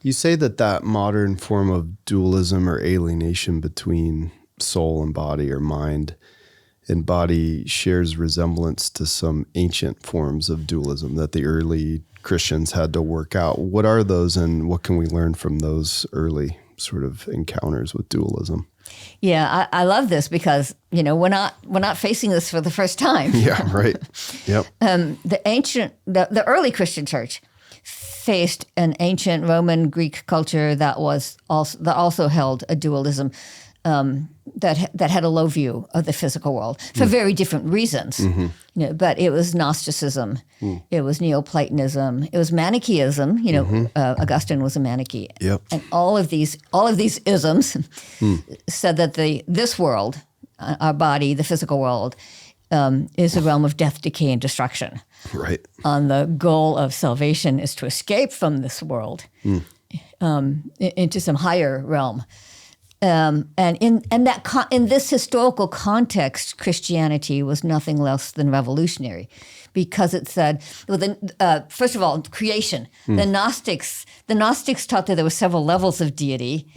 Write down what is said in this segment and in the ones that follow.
You say that modern form of dualism or alienation between soul and body or mind and body shares resemblance to some ancient forms of dualism that the early Christians had to work out. What are those, and what can we learn from those early sort of encounters with dualism? Yeah, I love this because, we're not facing this for the first time. Yeah, right. Yep. The early Christian church faced an ancient Roman Greek culture that also held a dualism that had a low view of the physical world for very different reasons. Mm-hmm. But it was Gnosticism, it was Neoplatonism, it was Manichaeism. Augustine was a Manichae, and all of these isms said that this world, our body, the physical world, is a realm of death, decay, and destruction. Right. And the goal of salvation is to escape from this world into some higher realm. And in this historical context, Christianity was nothing less than revolutionary, because it said, first of all, creation. The Gnostics taught that there were several levels of deity,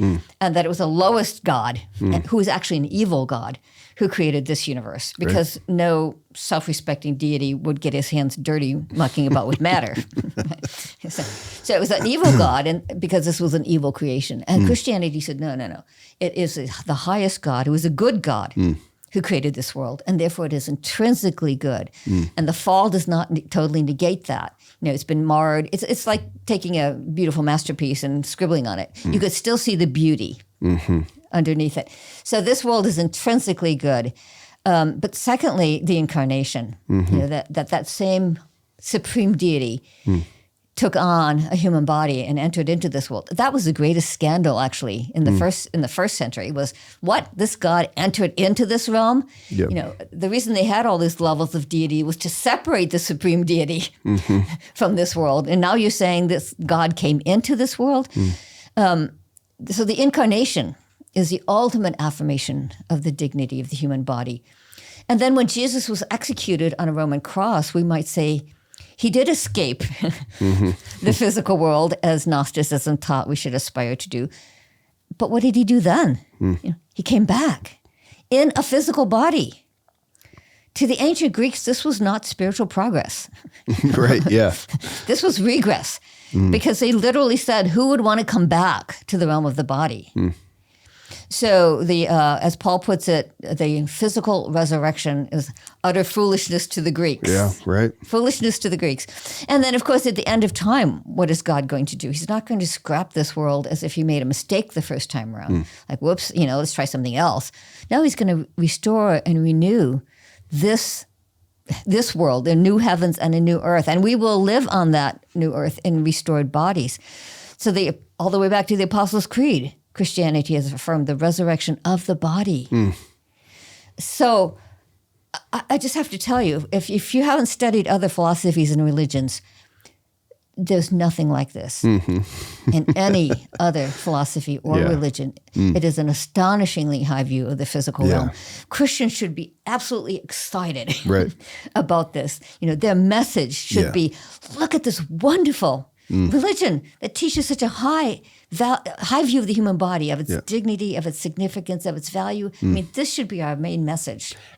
and that it was a lowest God, who was actually an evil God, who created this universe, because no self-respecting deity would get his hands dirty mucking about with matter. So it was an evil God, and because this was an evil creation. And Christianity said, no. It is the highest God, who is a good God, who created this world, and therefore it is intrinsically good. And the fall does not totally negate that. It's been marred. It's like taking a beautiful masterpiece and scribbling on it. You could still see the beauty underneath it. So this world is intrinsically good. But secondly, the incarnation, that same supreme deity took on a human body and entered into this world. That was the greatest scandal, actually, in the first century, was what? This God entered into this realm? Yep. The reason they had all these levels of deity was to separate the supreme deity from this world. And now you're saying this God came into this world? So the incarnation is the ultimate affirmation of the dignity of the human body. And then when Jesus was executed on a Roman cross, we might say he did escape the physical world, as Gnosticism taught we should aspire to do. But what did he do then? He came back in a physical body. To the ancient Greeks, this was not spiritual progress. Right, yeah. This was regress, because they literally said, who would want to come back to the realm of the body? So as Paul puts it, the physical resurrection is utter foolishness to the Greeks. Yeah, right. Foolishness to the Greeks. And then, of course, at the end of time, what is God going to do? He's not going to scrap this world as if he made a mistake the first time around. Like, whoops, let's try something else. Now he's going to restore and renew this world, the new heavens and a new earth. And we will live on that new earth in restored bodies. So all the way back to the Apostles' Creed, Christianity has affirmed the resurrection of the body. So I just have to tell you, if you haven't studied other philosophies and religions, there's nothing like this in any other philosophy or religion. It is an astonishingly high view of the physical realm. Christians should be absolutely excited about this. Their message should be, look at this wonderful religion that teaches such a high view of the human body, of its dignity, of its significance, of its value. I mean, this should be our main message.